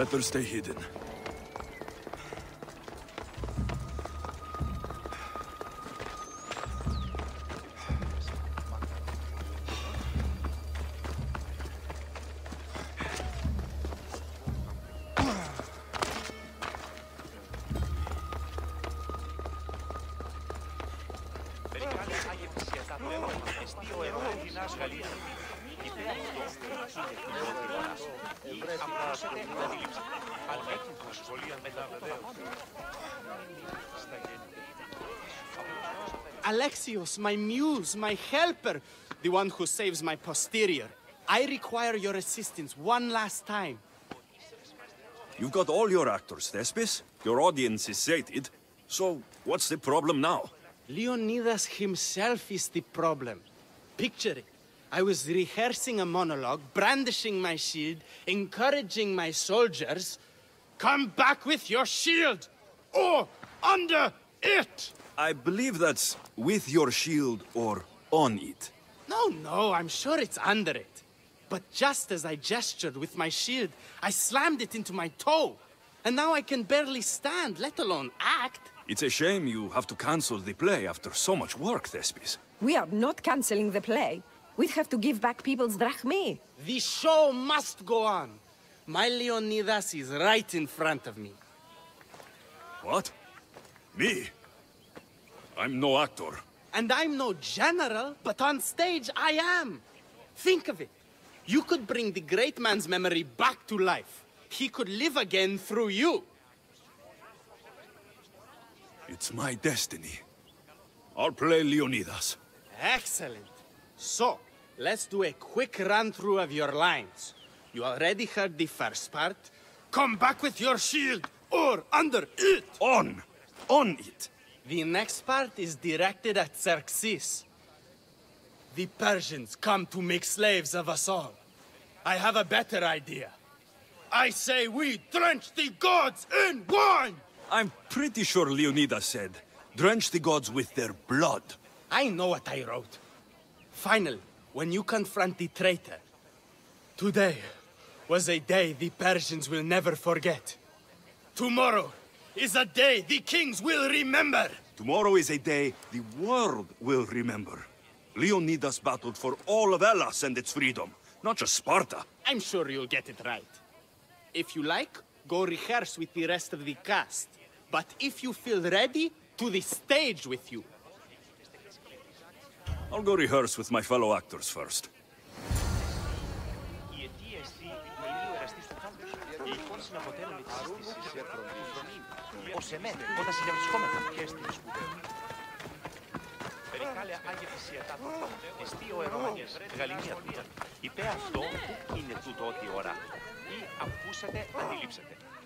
Better stay hidden. Alexios, my muse, my helper, the one who saves my posterior. I require your assistance one last time. You've got all your actors, Thespis. Your audience is sated. So, what's the problem now? Leonidas himself is the problem. Picture it. I was rehearsing a monologue, brandishing my shield, encouraging my soldiers. Come back with your shield! Or under it! I believe that's with your shield or on it. No, I'm sure it's under it. But just as I gestured with my shield, I slammed it into my toe. And now I can barely stand, let alone act. It's a shame you have to cancel the play after so much work, Thespis. We are not cancelling the play. We'd have to give back people's drachmae. The show must go on. My Leonidas is right in front of me. What? Me? I'm no actor. And I'm no general, but on stage I am. Think of it. You could bring the great man's memory back to life. He could live again through you. It's my destiny. I'll play Leonidas. Excellent. So, let's do a quick run-through of your lines. You already heard the first part. Come back with your shield, or under it! On it! The next part is directed at Xerxes. The Persians come to make slaves of us all. I have a better idea. I say we drench the gods in wine! I'm pretty sure Leonidas said, drench the gods with their blood. I know what I wrote. Finally, when you confront the traitor, today was a day the Persians will never forget. Tomorrow is a day the kings will remember. Tomorrow is a day the world will remember. Leonidas battled for all of Hellas and its freedom, not just Sparta. I'm sure you'll get it right. If you like, go rehearse with the rest of the cast. But if you feel ready, to the stage with you. I'll go rehearse with my fellow actors first.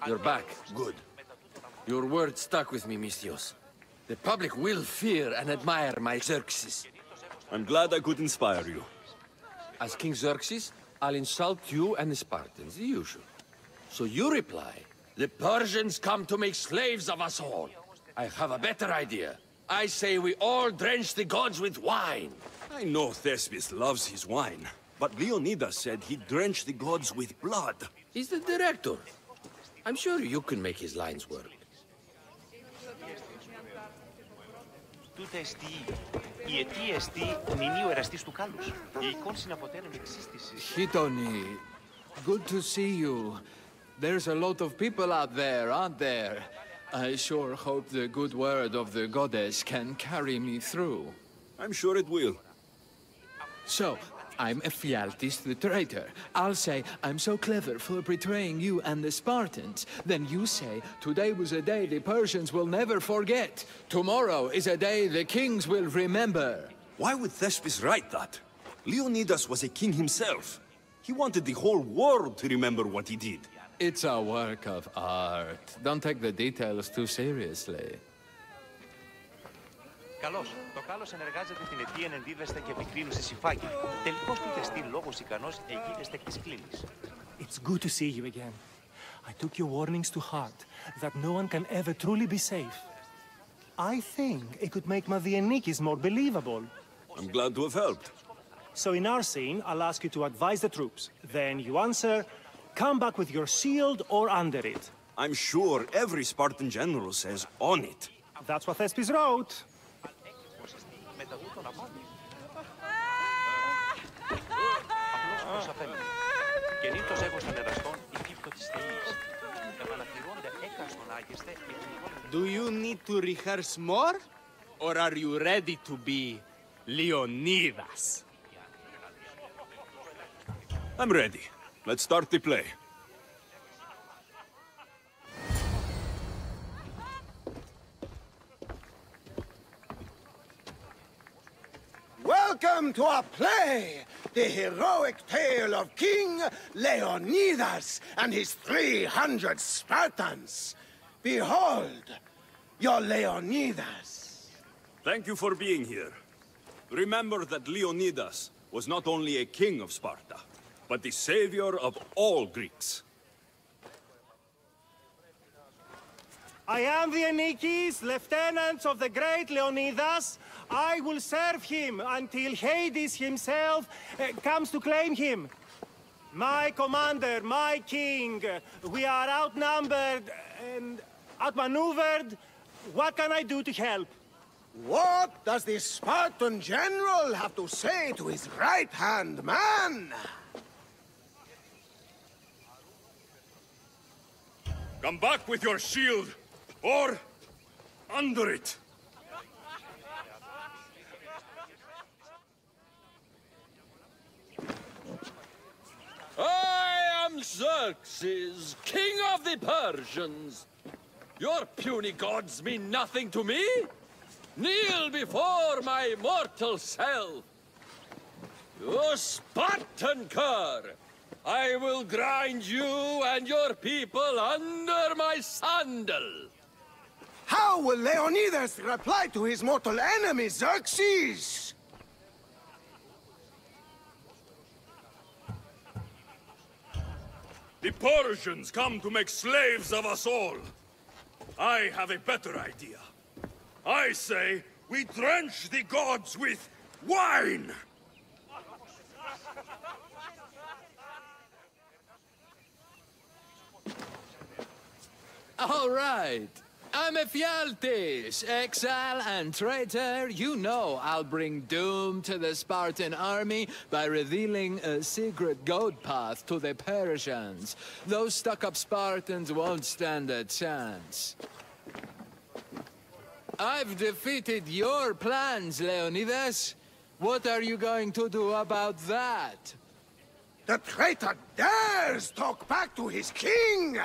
You're back. Good. Your word stuck with me, Misthios. The public will fear and admire my Xerxes. I'm glad I could inspire you. As King Xerxes, I'll insult you and the Spartans, the usual. So you reply, the Persians come to make slaves of us all. I have a better idea. I say we all drench the gods with wine. I know Thespis loves his wine, but Leonidas said he'd drench the gods with blood. He's the director. I'm sure you can make his lines work. Τούτα εστί, η αιτία εστί μηνύο εραστής του κάλους. Οι εικόνες συναποτέλουν εξίστησης. Chitoni, good to see you. There's a lot of people out there, aren't there? I sure hope the good word of the goddess can carry me through. I'm sure it will. So, I'm Ephialtes the traitor. I'll say, I'm so clever for betraying you and the Spartans. Then you say, today was a day the Persians will never forget. Tomorrow is a day the kings will remember. Why would Thespis write that? Leonidas was a king himself. He wanted the whole world to remember what he did. It's a work of art. Don't take the details too seriously. Καλώς. Το κάλος ενεργάζεται την αιτία ενδίδεστα και επικρίνουσε συμφάγει. Τελικώς του τεστή λόγος ικανός εγίδεστα εκ της κλίνης. It's good to see you again. I took your warnings to heart, that no one can ever truly be safe. I think it could make Madianikis more believable. I'm glad to have helped. So in our scene, I'll ask you to advise the troops. Then you answer, Come back with your shield or under it. I'm sure every Spartan general says on it. That's what Thespis wrote. Γεννήτως έγος των εδαστών η κύφτο της θεής. Επαναφυρώνται έκαστον άγεστε Do you need to rehearse more? Or are you ready to be Leonidas? I'm ready. Let's start the play. Welcome to our play, the heroic tale of King Leonidas and his 300 Spartans. Behold, your Leonidas. Thank you for being here. Remember that Leonidas was not only a king of Sparta, but the savior of all Greeks. I am the Anikis, lieutenants of the great Leonidas. I will serve him until Hades himself comes to claim him. My commander, my king, we are outnumbered and outmaneuvered. What can I do to help? What does the Spartan general have to say to his right-hand man? Come back with your shield, or under it. I am Xerxes, king of the Persians. Your puny gods mean nothing to me. Kneel before my mortal self. You Spartan cur! I will grind you and your people under my sandal. How will Leonidas reply to his mortal enemy, Xerxes? The Persians come to make slaves of us all. I have a better idea. I say we drench the gods with wine! All right. I'm Ephialtes, exile and traitor. You know I'll bring doom to the Spartan army by revealing a secret goat path to the Persians. Those stuck-up Spartans won't stand a chance. I've defeated your plans, Leonidas. What are you going to do about that? The traitor dares talk back to his king!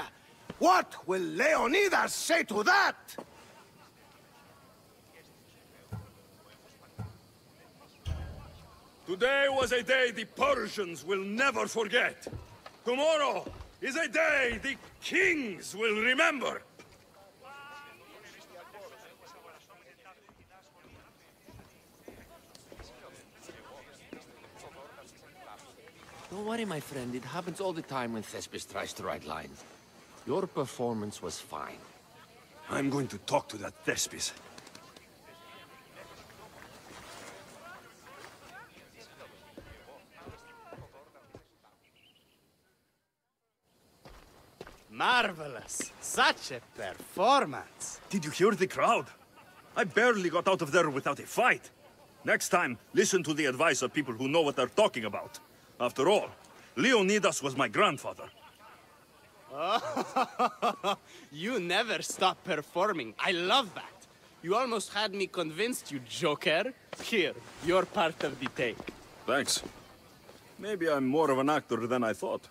What will Leonidas say to that? Today was a day the Persians will never forget. Tomorrow is a day the kings will remember. Don't worry, my friend. It happens all the time when Thespis tries to write lines. Your performance was fine. I'm going to talk to that Thespis. Marvelous. Such a performance. Did you hear the crowd? I barely got out of there without a fight. Next time, listen to the advice of people who know what they're talking about. After all, Leonidas was my grandfather. Oh, you never stop performing. I love that. You almost had me convinced, you joker. Here, you're part of the take. Thanks. Maybe I'm more of an actor than I thought.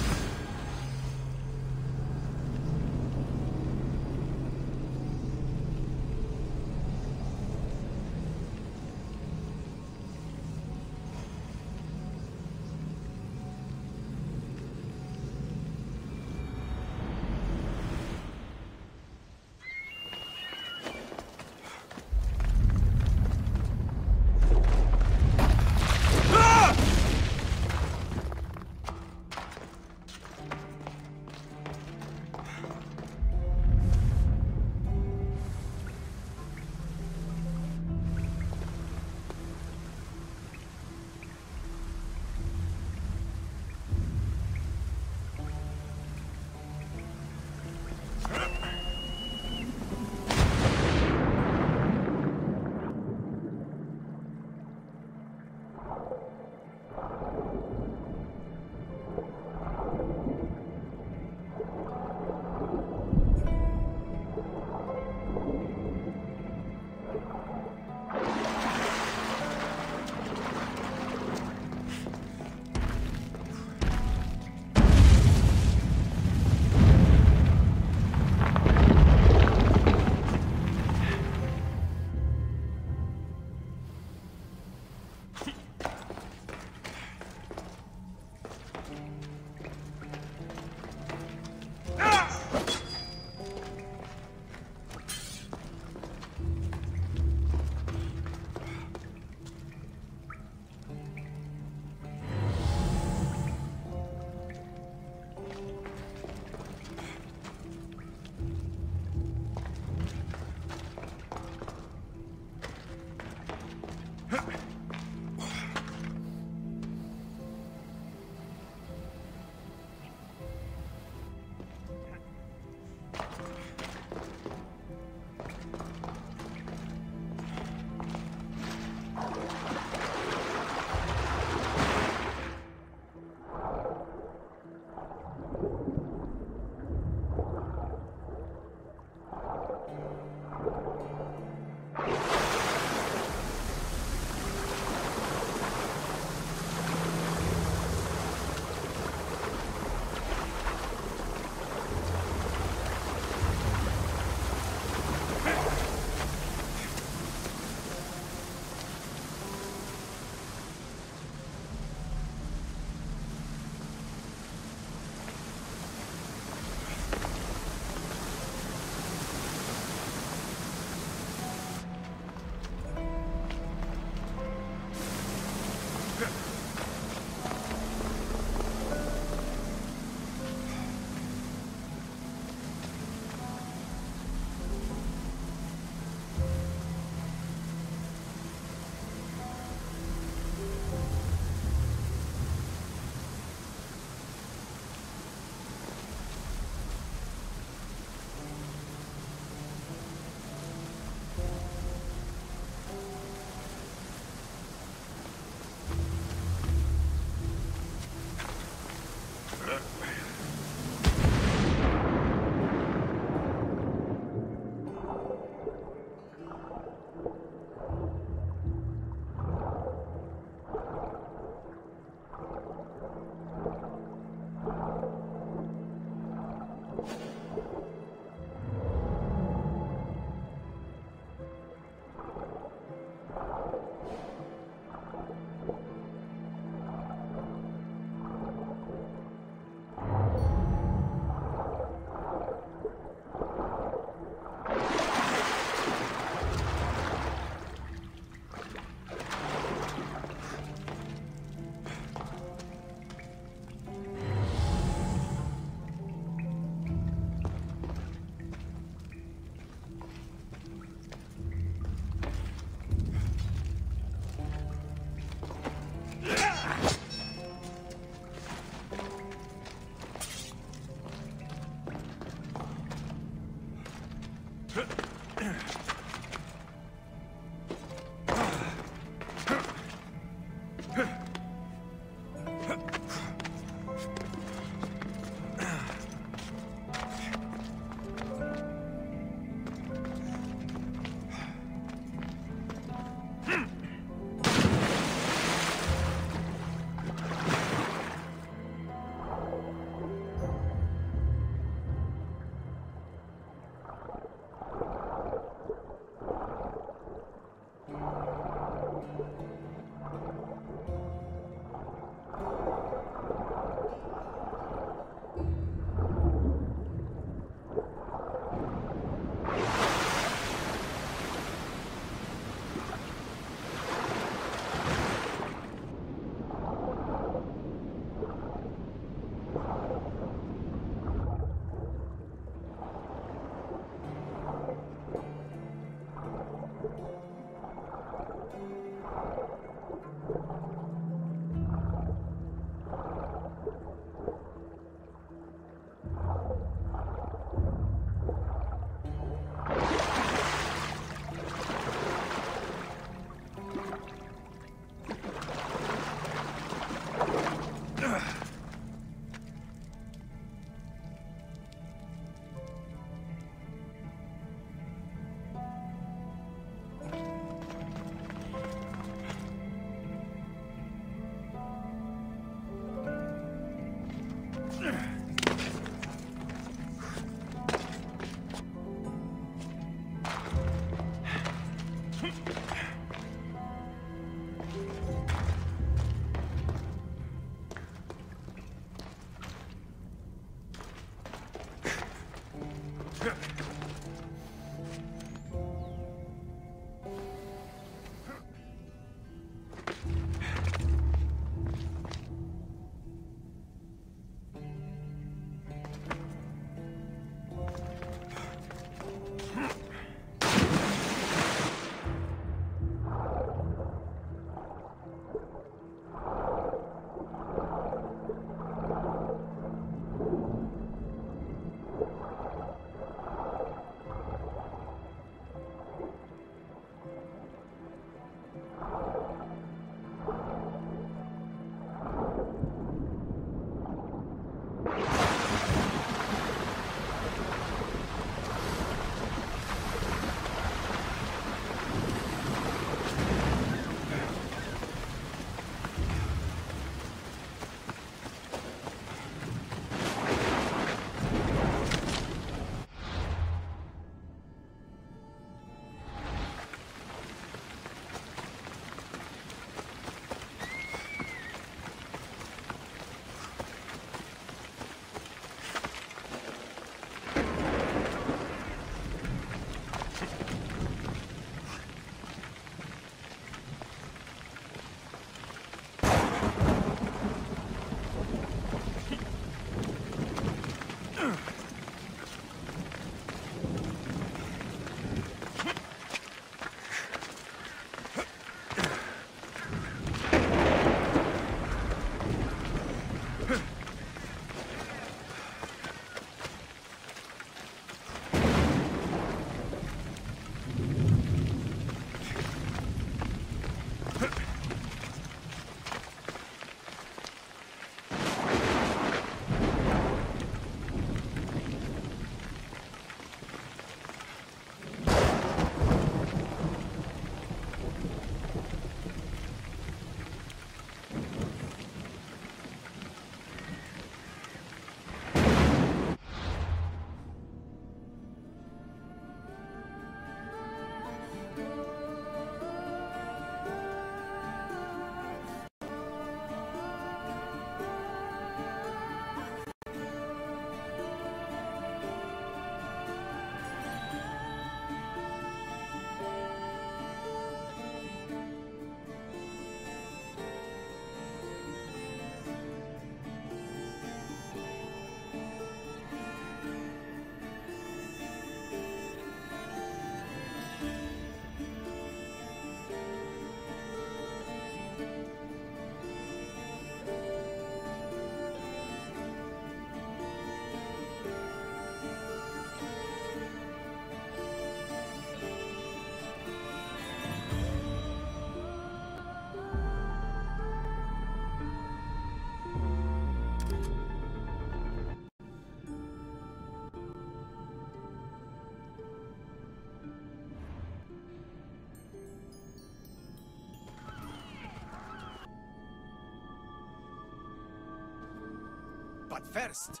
But first...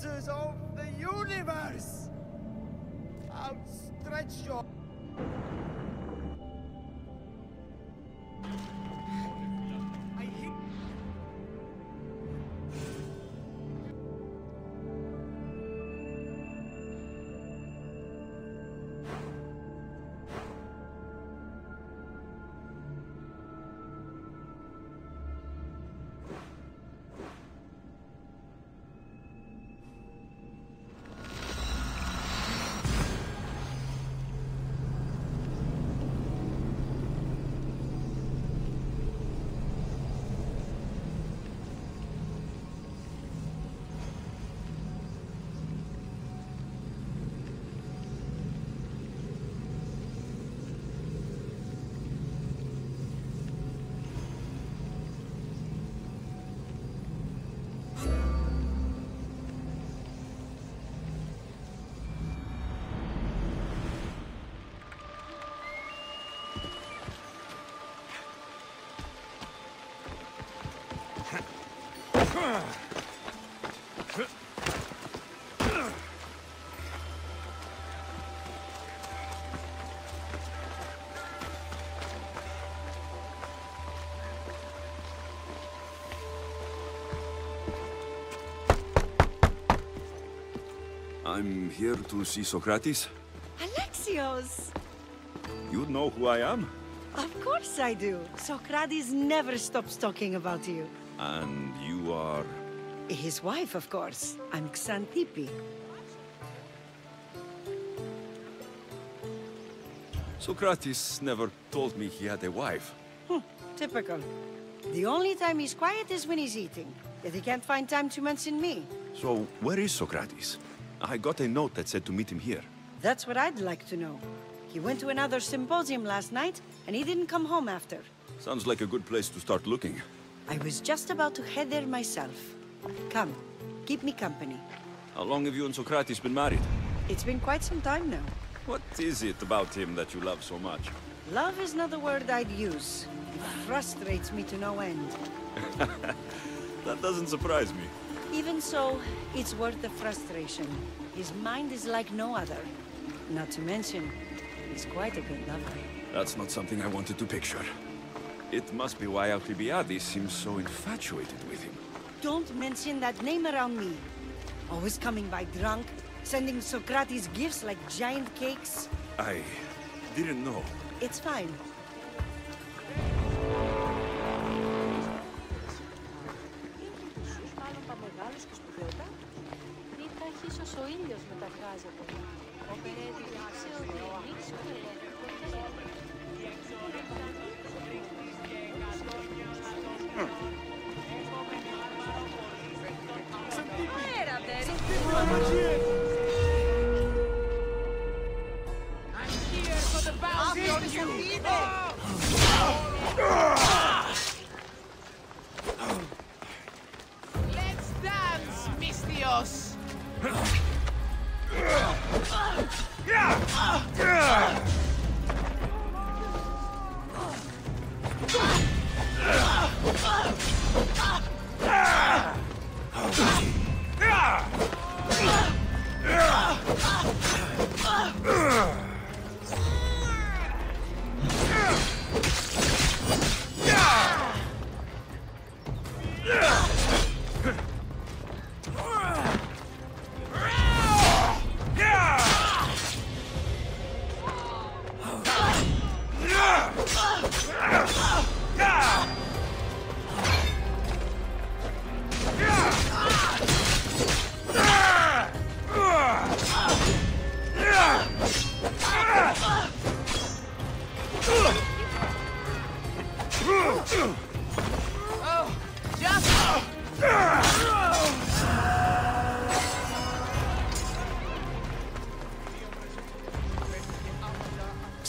right. Of the universe! Outstretch your... I'm here to see Socrates. Alexios! You know who I am? Of course I do. Socrates never stops talking about you. And you are... His wife, of course. I'm Xantippe. Socrates never told me he had a wife. Typical. The only time he's quiet is when he's eating. Yet he can't find time to mention me. So, where is Socrates? I got a note that said to meet him here. That's what I'd like to know. He went to another symposium last night, and he didn't come home after. Sounds like a good place to start looking. I was just about to head there myself. Come, keep me company. How long have you and Socrates been married? It's been quite some time now. What is it about him that you love so much? Love is not the word I'd use. It frustrates me to no end. That doesn't surprise me. Even so, it's worth the frustration. His mind is like no other. Not to mention, he's quite a good lover. That's not something I wanted to picture. It must be why Alcibiades seems so infatuated with him. Don't mention that name around me. Always coming by drunk, sending Socrates gifts like giant cakes. I didn't know. It's fine. Let's dance, Mystios!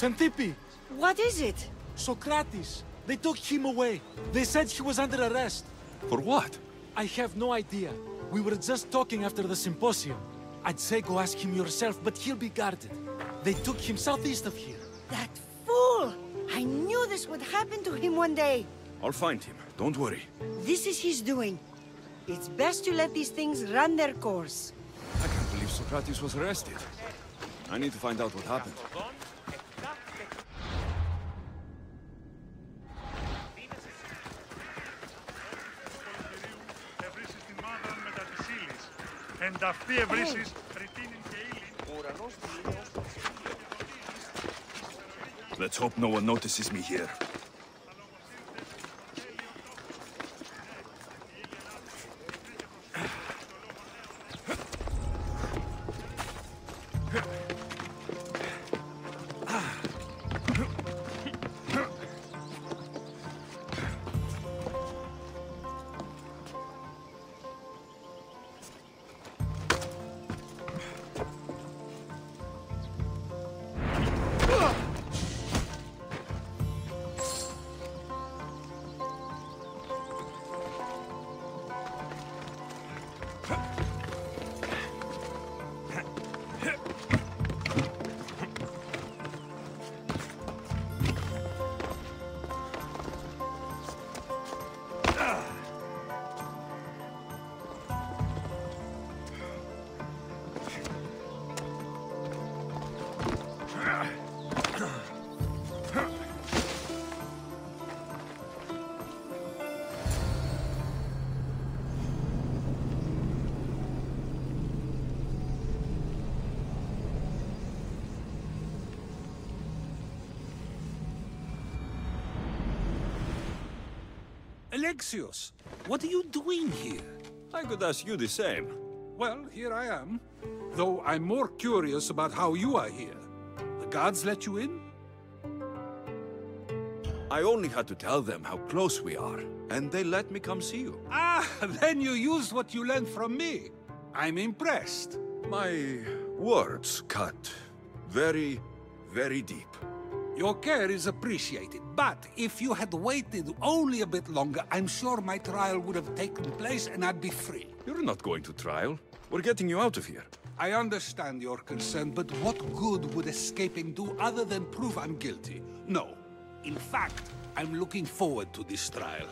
Xantippe! What is it? Socrates! They took him away. They said he was under arrest. For what? I have no idea. We were just talking after the symposium. I'd say go ask him yourself, but he'll be guarded. They took him southeast of here. That fool! I knew this would happen to him one day. I'll find him, don't worry. This is his doing. It's best to let these things run their course. I can't believe Socrates was arrested. I need to find out what happened. Let's hope no one notices me here. Alexios, what are you doing here? I could ask you the same. Well, here I am. Though I'm more curious about how you are here. The guards let you in? I only had to tell them how close we are, and they let me come see you. Ah, then you used what you learned from me. I'm impressed. My words cut very, very deep. Your care is appreciated, but if you had waited only a bit longer, I'm sure my trial would have taken place and I'd be free. You're not going to trial. We're getting you out of here. I understand your concern, but what good would escaping do other than prove I'm guilty? No. In fact, I'm looking forward to this trial.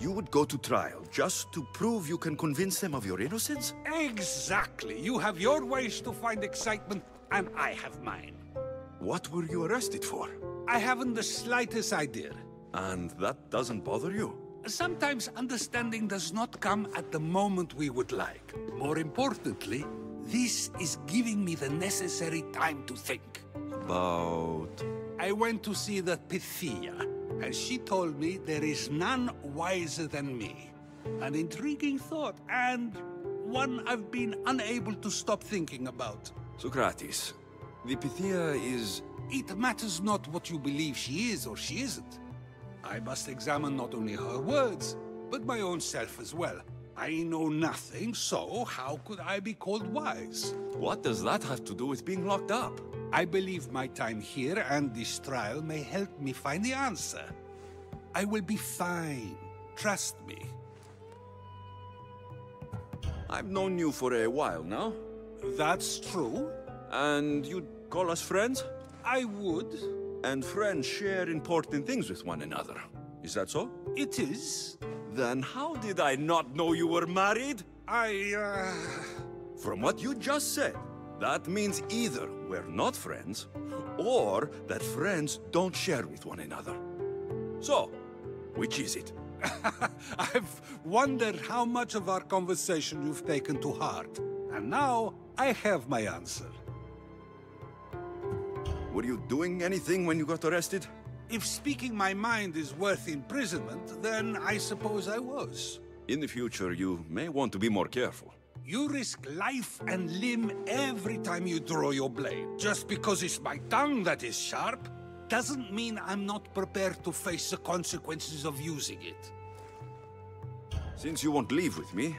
You would go to trial just to prove you can convince them of your innocence? Exactly. You have your ways to find excitement, and I have mine. What were you arrested for? I haven't the slightest idea. And that doesn't bother you? Sometimes understanding does not come at the moment we would like. More importantly, this is giving me the necessary time to think. About... I went to see the Pythia, and she told me there is none wiser than me. An intriguing thought, and one I've been unable to stop thinking about. Socrates, the Pythia is... It matters not what you believe she is or she isn't. I must examine not only her words, but my own self as well. I know nothing, so how could I be called wise? What does that have to do with being locked up? I believe my time here and this trial may help me find the answer. I will be fine. Trust me. I've known you for a while now. That's true. And you'd call us friends? I would. And friends share important things with one another. Is that so? It is. Then how did I not know you were married? From what you just said, that means either we're not friends, or that friends don't share with one another. So, which is it? I've wondered how much of our conversation you've taken to heart. And now, I have my answer. Were you doing anything when you got arrested? If speaking my mind is worth imprisonment, then I suppose I was. In the future, you may want to be more careful. You risk life and limb every time you draw your blade. Just because it's my tongue that is sharp, doesn't mean I'm not prepared to face the consequences of using it. Since you won't leave with me,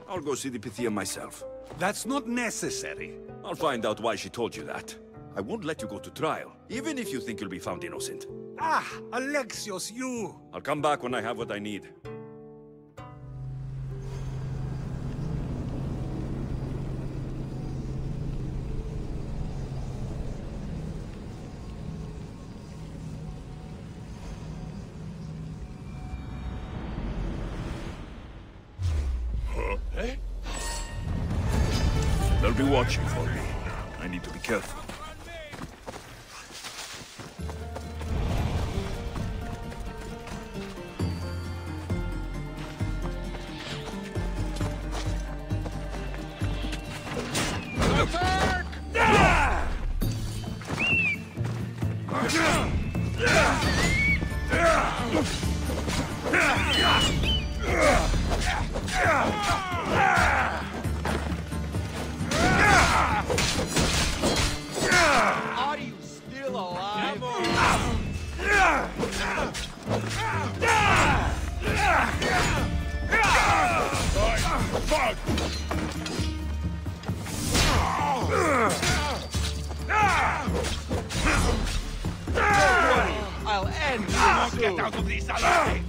I'll go see the Pythia myself. That's not necessary. I'll find out why she told you that. I won't let you go to trial, even if you think you'll be found innocent. Ah, Alexios, you... I'll come back when I have what I need. be watching for me. I need to be careful. Are you still alive? I'll end this. Get out of this alive!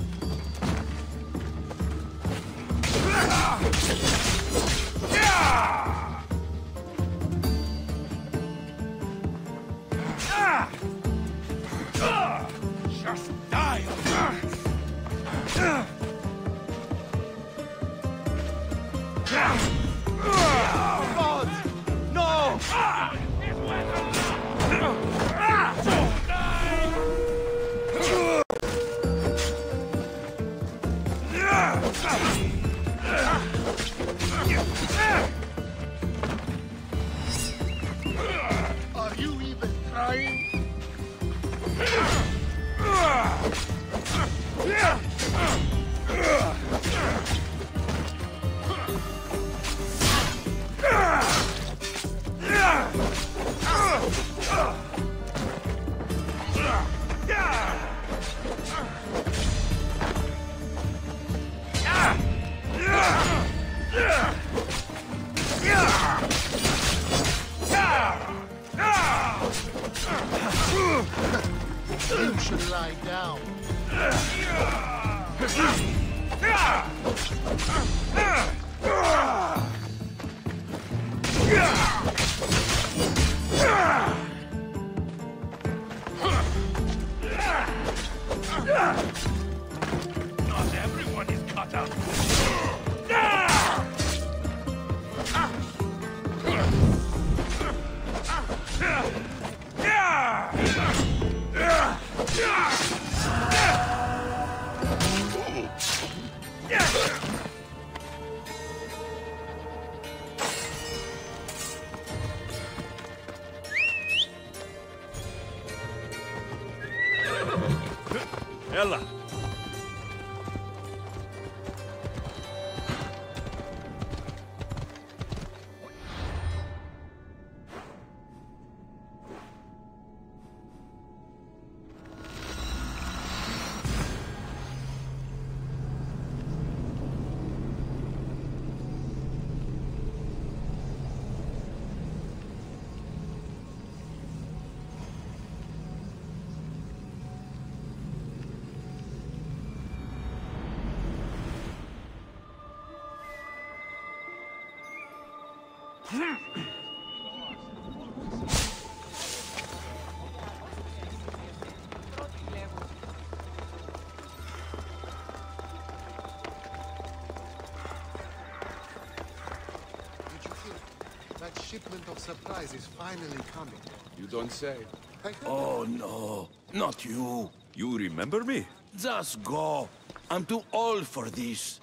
Just die of God! No! Are you even trying? You should lie down. Not everyone is cut out. Ella. That shipment of supplies is finally coming. You don't say. Oh no, not you. You remember me? Just go. I'm too old for this.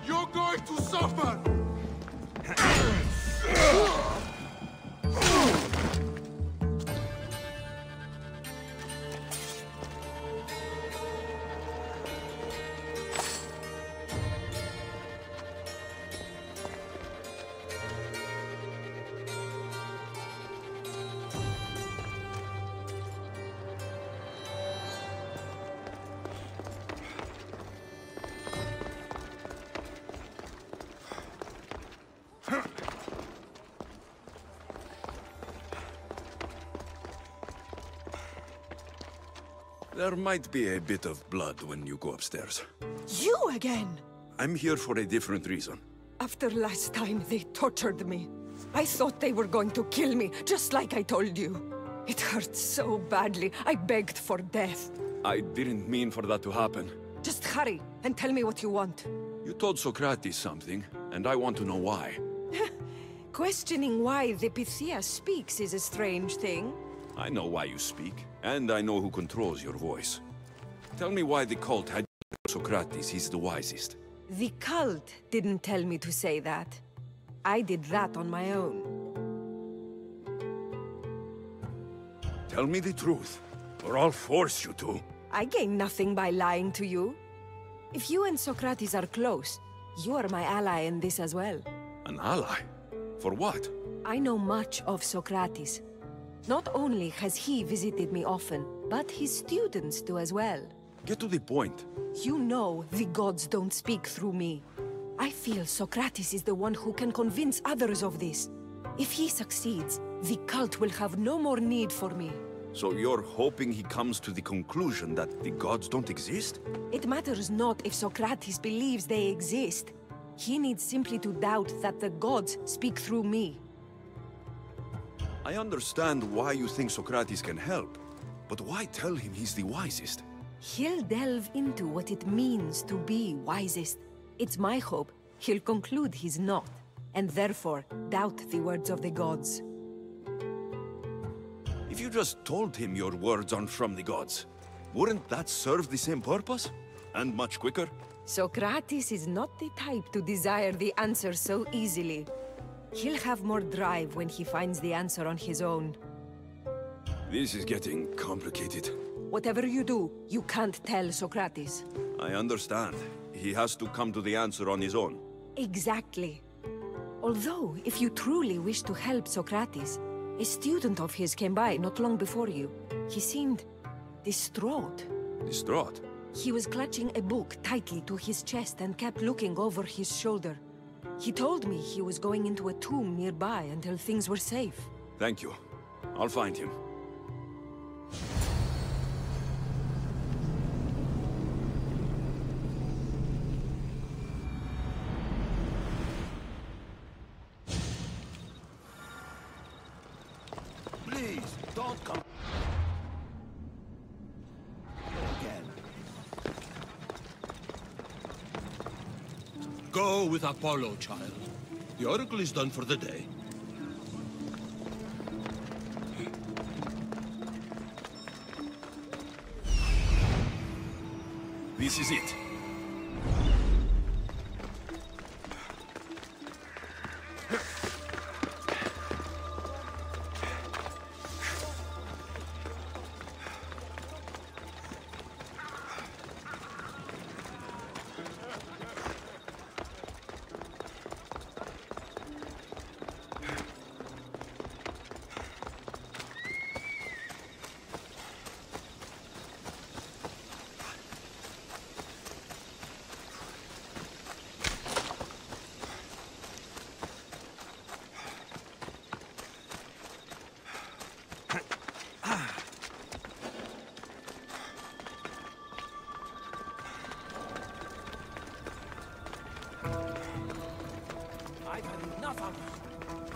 You're going to suffer! There might be a bit of blood when you go upstairs. You again? I'm here for a different reason. After last time, they tortured me. I thought they were going to kill me, just like I told you. It hurt so badly, I begged for death. I didn't mean for that to happen. Just hurry, and tell me what you want. You told Socrates something, and I want to know why. Questioning why the Pythia speaks is a strange thing. I know why you speak, and I know who controls your voice. Tell me why the cult had Socrates he's the wisest. The cult didn't tell me to say that. I did that on my own. Tell me the truth, or I'll force you to. I gain nothing by lying to you. If you and Socrates are close, you are my ally in this as well. An ally? For what? I know much of Socrates. Not only has he visited me often, but his students do as well. Get to the point. You know the gods don't speak through me. I feel Socrates is the one who can convince others of this. If he succeeds, the cult will have no more need for me. So you're hoping he comes to the conclusion that the gods don't exist? It matters not if Socrates believes they exist. He needs simply to doubt that the gods speak through me. I understand why you think Socrates can help, but why tell him he's the wisest? He'll delve into what it means to be wisest. It's my hope he'll conclude he's not, and therefore doubt the words of the gods. If you just told him your words aren't from the gods, wouldn't that serve the same purpose? And much quicker? Socrates is not the type to desire the answer so easily. He'll have more drive when he finds the answer on his own. This is getting complicated. Whatever you do, you can't tell Socrates. I understand. He has to come to the answer on his own. Exactly. Although, if you truly wish to help Socrates, a student of his came by not long before you. He seemed distraught. Distraught? He was clutching a book tightly to his chest and kept looking over his shoulder. He told me he was going into a tomb nearby until things were safe. Thank you. I'll find him. Please, don't come again. Go with Apollo, child. The oracle is done for the day. This is it.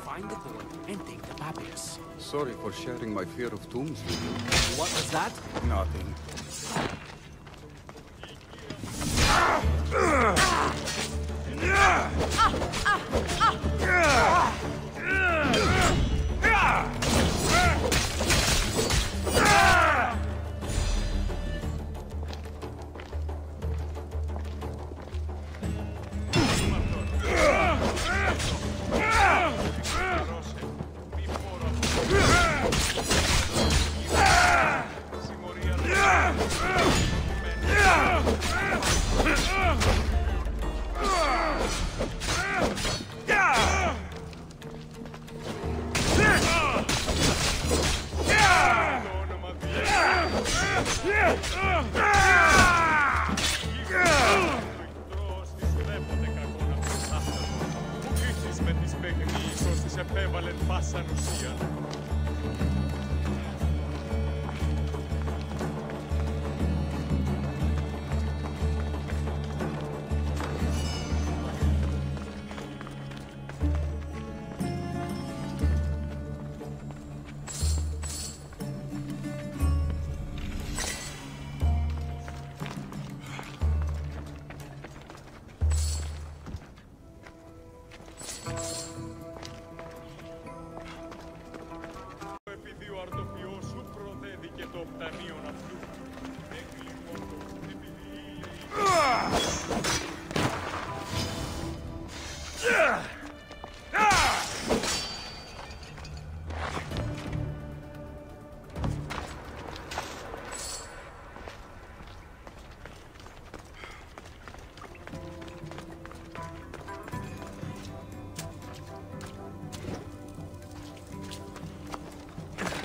Find the boy and take the papyrus. Sorry for sharing my fear of tombs with you. What was that? Nothing.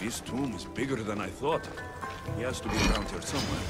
This tomb is bigger than I thought. He has to be around here somewhere.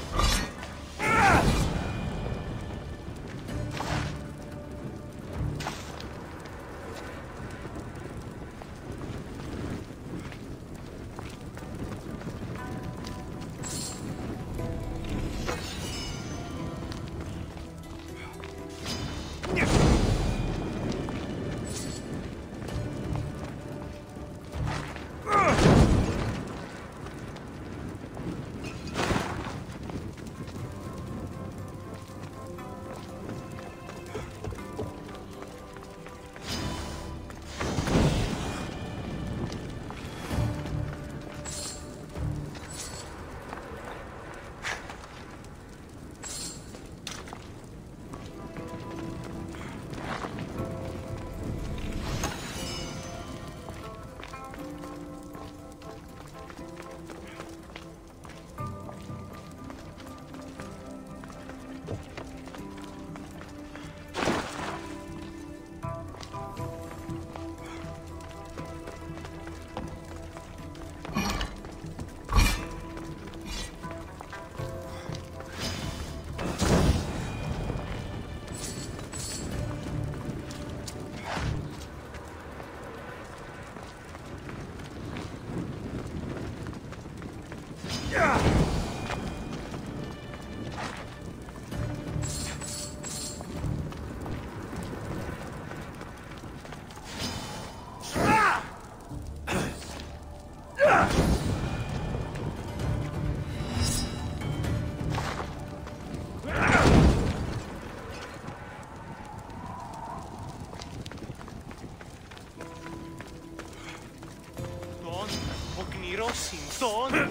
Συντών, να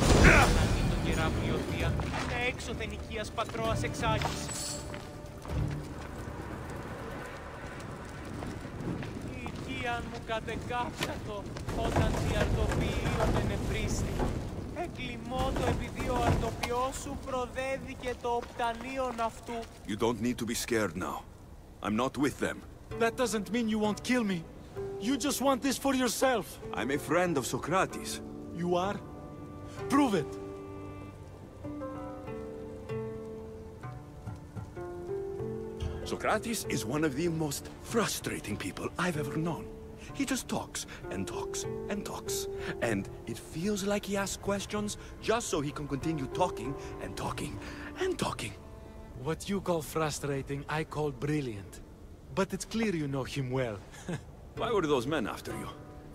τον κεραύλιο θεία, είναι έξωθεν οικίας πατρώας εξάγης. Η οικία μου κατεκάψατο, όταν τη αρτοποιείον ενεφρίστη. Εκλιμώτο επειδή ο αρτοποιός σου προδέδηκε το οπτανίον αυτού. You don't need to be scared now. I'm not with them. That doesn't mean you won't kill me. You just want this for yourself. I'm a friend of Socrates. You are? Prove it! Socrates is one of the most frustrating people I've ever known. He just talks and talks and talks. And it feels like he asks questions just so he can continue talking and talking and talking. What you call frustrating, I call brilliant. But it's clear you know him well. Why were those men after you?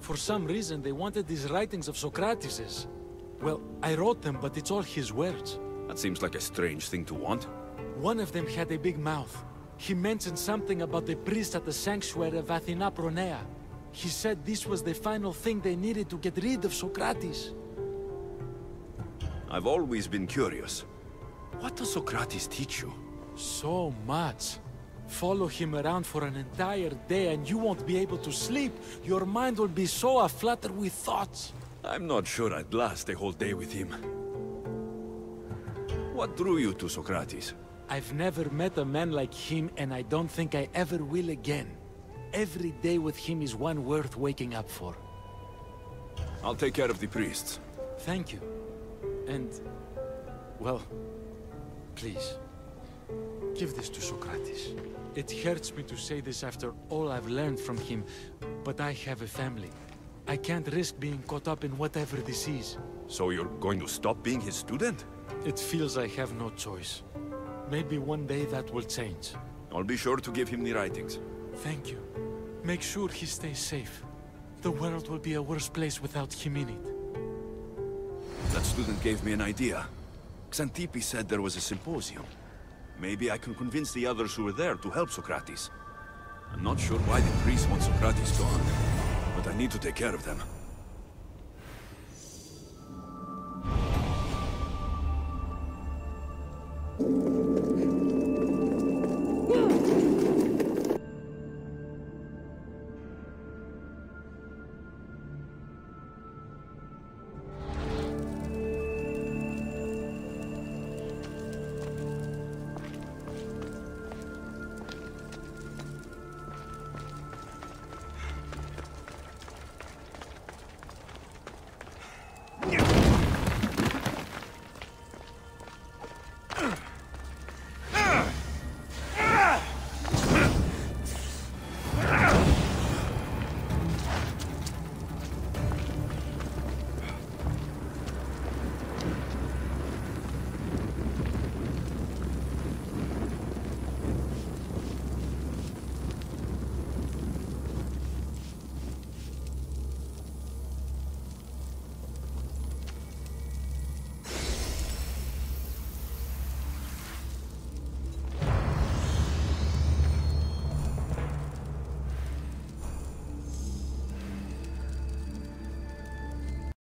For some reason, they wanted these writings of Socrates's. Well, I wrote them, but it's all his words. That seems like a strange thing to want. One of them had a big mouth. He mentioned something about the priest at the sanctuary of Athena Pronea. He said this was the final thing they needed to get rid of Socrates. I've always been curious. What does Socrates teach you? So much. Follow him around for an entire day and you won't be able to sleep. Your mind will be so aflutter with thoughts. I'm not sure I'd last a whole day with him. What drew you to Socrates? I've never met a man like him and I don't think I ever will again. Every day with him is one worth waking up for. I'll take care of the priests. Thank you. And, well, please, give this to Socrates. It hurts me to say this after all I've learned from him, but I have a family. I can't risk being caught up in whatever this is. So you're going to stop being his student? It feels I have no choice. Maybe one day that will change. I'll be sure to give him the writings. Thank you. Make sure he stays safe. The world will be a worse place without him in it. That student gave me an idea. Xantippe said there was a symposium. Maybe I can convince the others who were there to help Socrates. I'm not sure why the priests want Socrates gone, but I need to take care of them. Sparta!